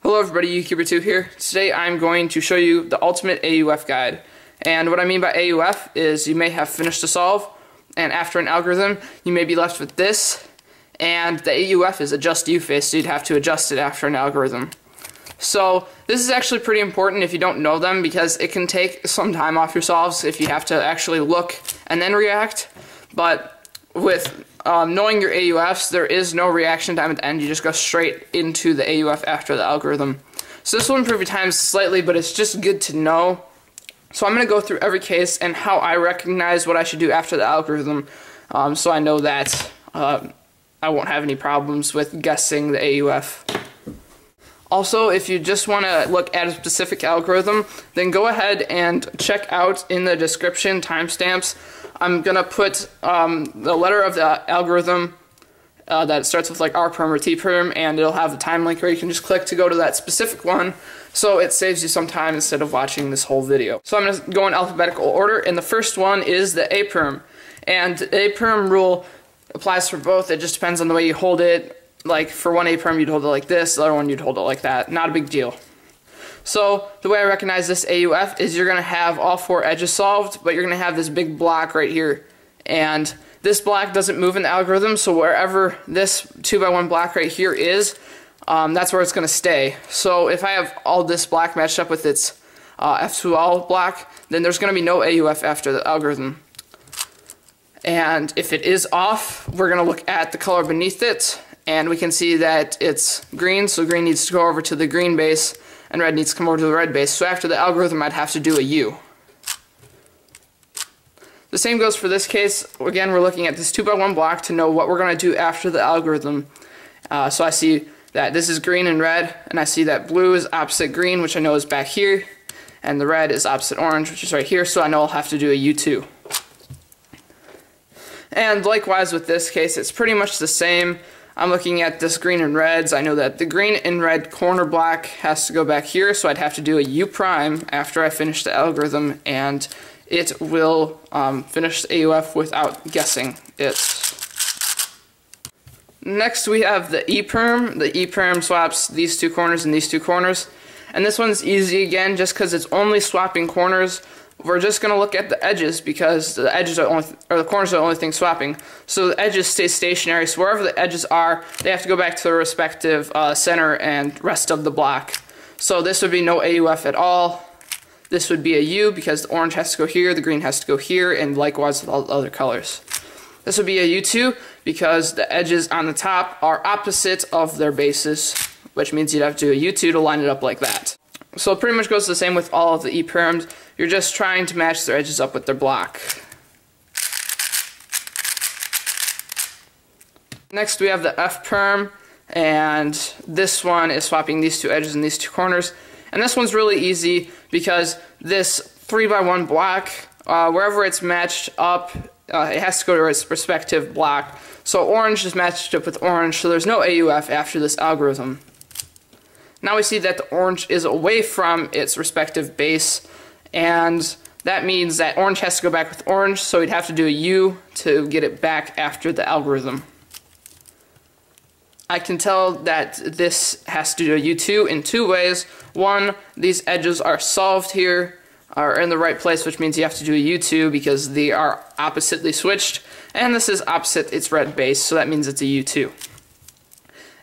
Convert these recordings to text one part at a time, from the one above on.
Hello everybody, UCuber2 here. Today I'm going to show you the ultimate AUF guide. And what I mean by AUF is you may have finished a solve, and after an algorithm you may be left with this, and the AUF is adjust U phase, so you'd have to adjust it after an algorithm. So this is actually pretty important if you don't know them, because it can take some time off your solves if you have to actually look and then react. But with knowing your AUFs, there is no reaction time at the end. You just go straight into the AUF after the algorithm. So this will improve your time slightly, but it's just good to know. So I'm going to go through every case and how I recognize what I should do after the algorithm, so I know that I won't have any problems with guessing the AUF. Also, if you just want to look at a specific algorithm, then go ahead and check out in the description timestamps. I'm going to put the letter of the algorithm that starts with like R-perm or T-perm, and it'll have the time link where you can just click to go to that specific one, so it saves you some time instead of watching this whole video. So I'm going to go in alphabetical order, and the first one is the A-perm. And the A-perm rule applies for both. It just depends on the way you hold it. Like for one A-perm you'd hold it like this, the other one you'd hold it like that. Not a big deal. So the way I recognize this AUF is you're going to have all four edges solved, but you're going to have this big block right here. And this block doesn't move in the algorithm, so wherever this 2x1 block right here is, that's where it's going to stay. So if I have all this block matched up with its F2L block, then there's going to be no AUF after the algorithm. And if it is off, we're going to look at the color beneath it, and we can see that it's green, so green needs to go over to the green base, and red needs to come over to the red base. So after the algorithm, I'd have to do a U. The same goes for this case. Again, we're looking at this 2x1 block to know what we're going to do after the algorithm. So I see that this is green and red, and I see that blue is opposite green, which I know is back here, and the red is opposite orange, which is right here, so I know I'll have to do a U2. And likewise with this case, it's pretty much the same. I'm looking at this green and reds. I know that the green and red corner block has to go back here, so I'd have to do a U prime after I finish the algorithm, and it will finish the AUF without guessing it. Next we have the E-perm. The E-perm swaps these two corners and these two corners. And this one's easy again, just because it's only swapping corners. We're just going to look at the edges, because the edges are the corners are the only thing swapping. So the edges stay stationary, so wherever the edges are, they have to go back to their respective center and rest of the block. So this would be no AUF at all. This would be a U, because the orange has to go here, the green has to go here, and likewise with all the other colors. This would be a U2, because the edges on the top are opposite of their bases, which means you'd have to do a U2 to line it up like that. So it pretty much goes the same with all of the E-perms. You're just trying to match their edges up with their block. Next we have the F-perm, and this one is swapping these two edges and these two corners. And this one's really easy, because this 3x1 block, wherever it's matched up, it has to go to its respective block. So orange is matched up with orange, so there's no AUF after this algorithm. Now we see that the orange is away from its respective base, and that means that orange has to go back with orange, so we'd have to do a U to get it back after the algorithm. I can tell that this has to do a U2 in two ways. One, these edges are solved here, are in the right place, which means you have to do a U2 because they are oppositely switched, and this is opposite its red base, so that means it's a U2.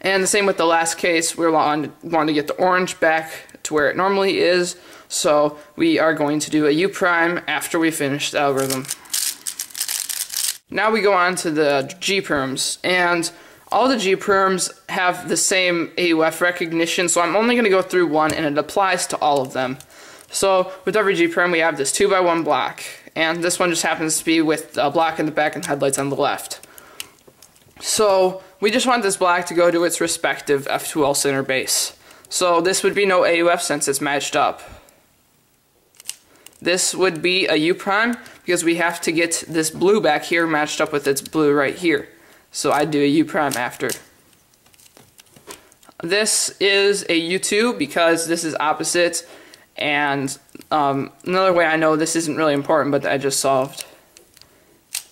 And the same with the last case, we want to get the orange back to where it normally is, so we are going to do a U prime after we finish the algorithm. Now we go on to the G-perms, and all the G-perms have the same AUF recognition, so I'm only going to go through one, and it applies to all of them. So with every G-perm we have this 2x1 block, and this one just happens to be with a block in the back and headlights on the left. So we just want this block to go to its respective F2L center base. So this would be no AUF since it's matched up. This would be a U prime, because we have to get this blue back here matched up with its blue right here. So I'd do a U prime after. This is a U2, because this is opposite, and another way I know this isn't really important, but I just solved.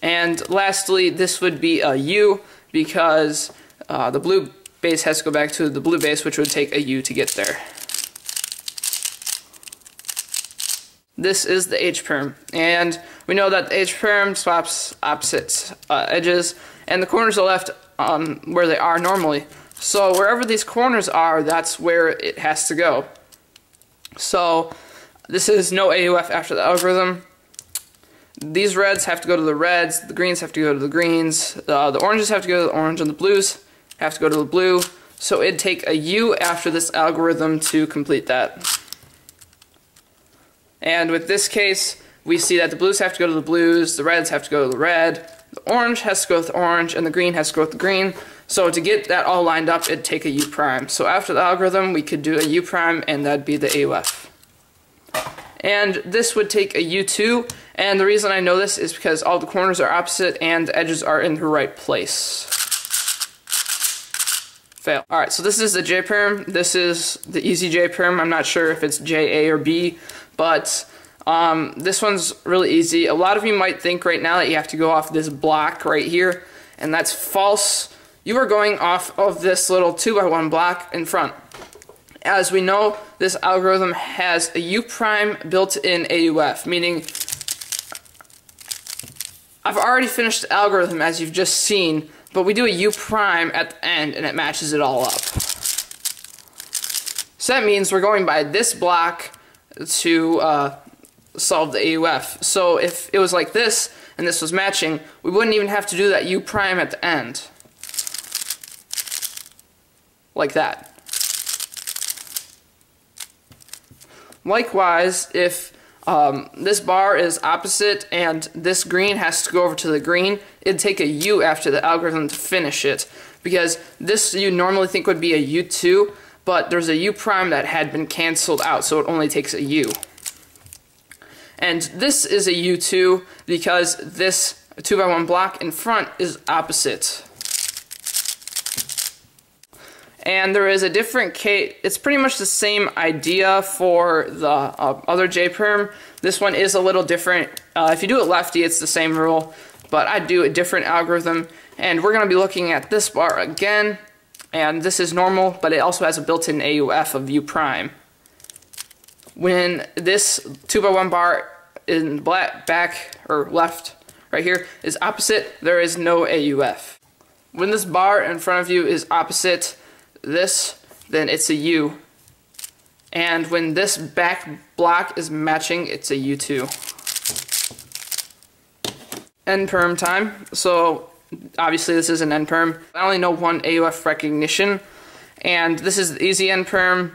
And lastly, this would be a U, because the blue base has to go back to the blue base, which would take a U to get there. This is the H-perm, and we know that the H-perm swaps opposite edges, and the corners are left where they are normally. So wherever these corners are, that's where it has to go. So this is no AUF after the algorithm. These reds have to go to the reds, the greens have to go to the greens, the oranges have to go to the orange, and the blues have to go to the blue. So it'd take a U after this algorithm to complete that. And with this case, we see that the blues have to go to the blues, the reds have to go to the red, the orange has to go with the orange, and the green has to go with the green. So to get that all lined up, it'd take a U prime. So after the algorithm, we could do a U prime, and that'd be the AUF. And this would take a U2, and the reason I know this is because all the corners are opposite and the edges are in the right place. Fail. Alright, so this is the J-perm. This is the easy J-perm. I'm not sure if it's J, A, or B, but this one's really easy. A lot of you might think right now that you have to go off this block right here, and that's false. You are going off of this little 2x1 block in front. As we know, this algorithm has a U prime built-in AUF, meaning I've already finished the algorithm as you've just seen, but we do a U prime at the end and it matches it all up. So that means we're going by this block to solve the AUF. So if it was like this and this was matching, we wouldn't even have to do that U prime at the end. Like that. Likewise, if this bar is opposite and this green has to go over to the green, it'd take a U after the algorithm to finish it. Because this you normally think would be a U2, but there's a U prime that had been canceled out, so it only takes a U. And this is a U2 because this 2x1 block in front is opposite. And there is a different case. It's pretty much the same idea for the other J-perm. This one is a little different. If you do it lefty, it's the same rule, but I do a different algorithm. And we're going to be looking at this bar again, and this is normal, but it also has a built-in AUF of U prime. When this 2x1 bar in back or left right here is opposite, there is no AUF. When this bar in front of you is opposite this, then it's a U. And when this back block is matching, it's a U2. End perm time. So obviously this is an end perm. I only know one AUF recognition, and this is the easy end perm.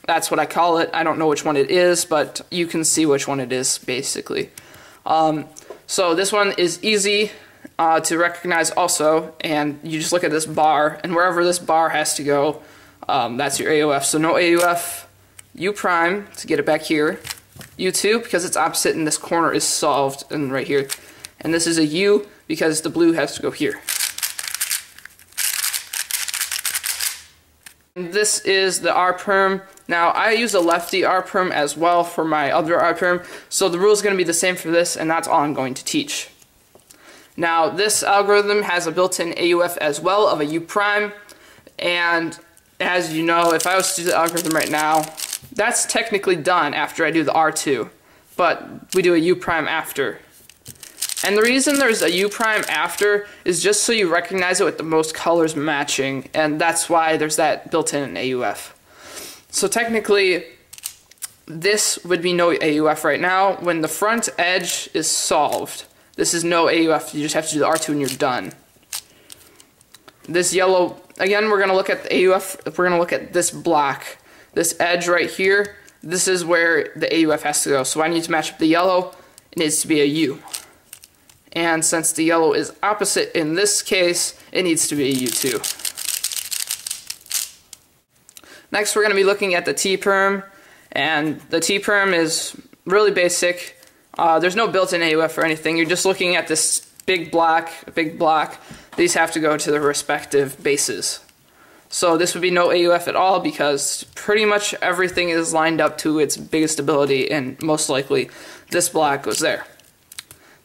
That's what I call it. I don't know which one it is, but you can see which one it is basically. So this one is easy to recognize also, and you just look at this bar, and wherever this bar has to go, that's your AUF. So no AUF, U prime to get it back here, U2 because it's opposite and this corner is solved and right here, and this is a U because the blue has to go here. And this is the R perm. Now I use a lefty R perm as well for my other R perm, so the rule is going to be the same for this, and that's all I'm going to teach. Now this algorithm has a built-in AUF as well of a U prime, and as you know, if I was to do the algorithm right now, that's technically done after I do the R2, but we do a U prime after. And the reason there's a U prime after is just so you recognize it with the most colors matching, and that's why there's that built-in AUF. So technically, this would be no AUF right now. When the front edge is solved, this is no AUF, you just have to do the R2 and you're done. This yellow, again, we're going to look at the AUF, we're going to look at this block. This edge right here, this is where the AUF has to go. So I need to match up the yellow, it needs to be a U. And since the yellow is opposite in this case, it needs to be a U2. Next we're going to be looking at the T-perm, and the T-perm is really basic. There's no built-in AUF or anything, you're just looking at this big block, These have to go to their respective bases. So this would be no AUF at all because pretty much everything is lined up to its biggest ability, and most likely this block goes there.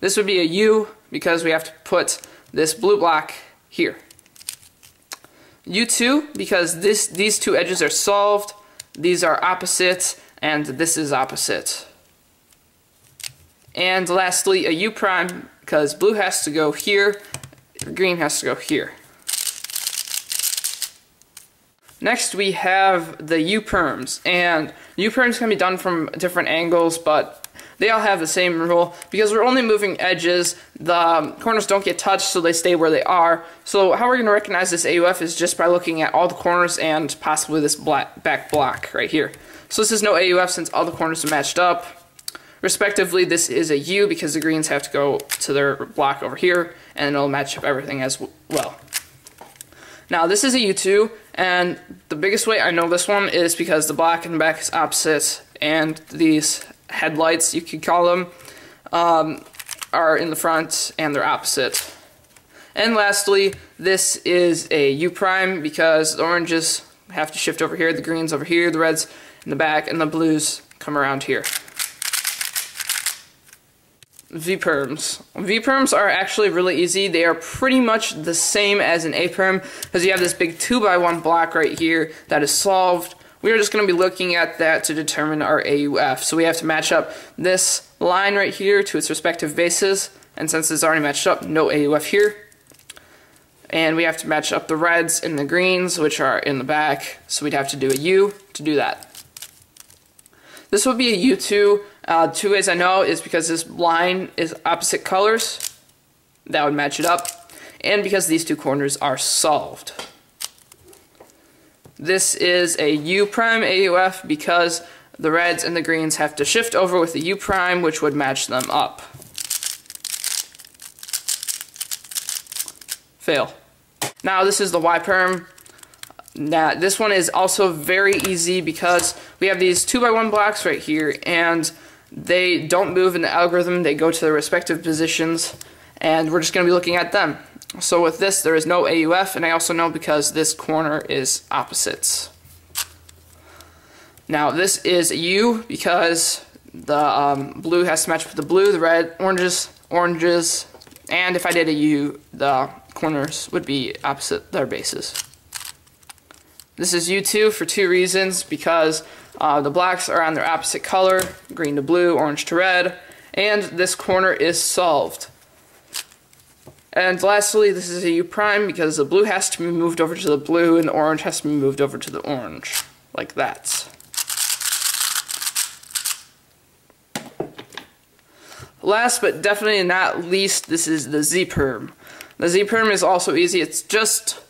This would be a U because we have to put this blue block here. U2 because these two edges are solved, these are opposite, and this is opposite. And lastly, a U prime because blue has to go here, green has to go here. Next we have the U-perms, and U-perms can be done from different angles, but they all have the same rule. Because we're only moving edges, the corners don't get touched, so they stay where they are. So how we're going to recognize this AUF is just by looking at all the corners and possibly this back block right here. So this is no AUF since all the corners are matched up. Respectively, this is a U because the greens have to go to their block over here, and it'll match up everything as well. Now this is a U2, and the biggest way I know this one is because the black in the back is opposite, and these headlights, you could call them, are in the front and they're opposite. And lastly, this is a U prime because the oranges have to shift over here, the greens over here, the reds in the back, and the blues come around here. V-perms. V-perms are actually really easy. They are pretty much the same as an A-perm because you have this big 2x1 block right here that is solved. We are just going to be looking at that to determine our AUF. So we have to match up this line right here to its respective bases, and since it's already matched up, no AUF here. And we have to match up the reds and the greens, which are in the back, so we'd have to do a U to do that. This would be a U2. Two ways I know is because this line is opposite colors, that would match it up, and because these two corners are solved. This is a U prime AUF because the reds and the greens have to shift over with the U prime, which would match them up. Fail. Now this is the Y perm. Now this one is also very easy because we have these 2x1 blocks right here, and they don't move in the algorithm, they go to their respective positions, and we're just going to be looking at them. So with this, there is no AUF, and I also know because this corner is opposites. Now this is a U because the blue has to match with the blue, the red, oranges, and if I did a U, the corners would be opposite their bases. This is U2 for two reasons, because the blacks are on their opposite color, green to blue, orange to red, and this corner is solved. And lastly, this is a U prime because the blue has to be moved over to the blue and the orange has to be moved over to the orange, like that. Last but definitely not least, this is the Z perm. The Z perm is also easy. It's just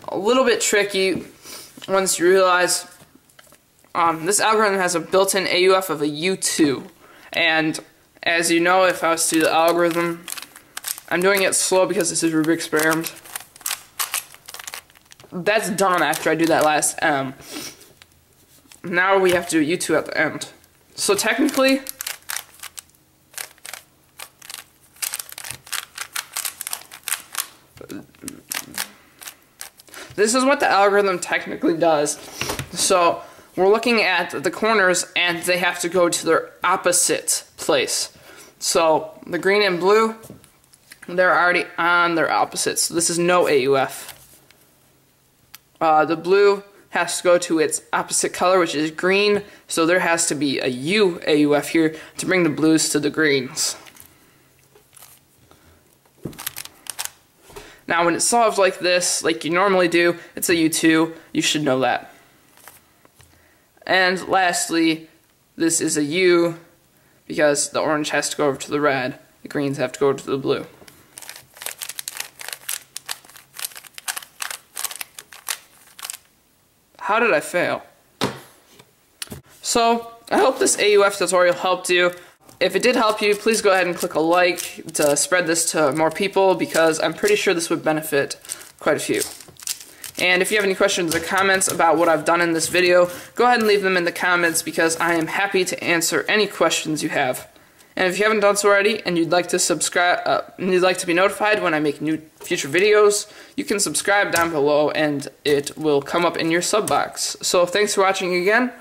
a little bit tricky once you realize this algorithm has a built-in AUF of a U2, and as you know, if I was to do the algorithm, I'm doing it slow because this is Rubik's experiment. That's done after I do that last M. Now we have to do U2 at the end. So technically, this is what the algorithm technically does. So we're looking at the corners and they have to go to their opposite place. So the green and blue, they're already on their opposites. So this is no AUF. The blue has to go to its opposite color, which is green, so there has to be a U AUF here to bring the blues to the greens. Now when it's solved like this, like you normally do, it's a U2, you should know that. And lastly, this is a U because the orange has to go over to the red, the greens have to go to the blue. How did I fail? So, I hope this AUF tutorial helped you. If it did help you, please go ahead and click a like to spread this to more people because I'm pretty sure this would benefit quite a few. And if you have any questions or comments about what I've done in this video, go ahead and leave them in the comments because I am happy to answer any questions you have. And if you haven't done so already and you'd like to subscribe, and you'd like to be notified when I make new future videos, you can subscribe down below and it will come up in your sub box. So thanks for watching again.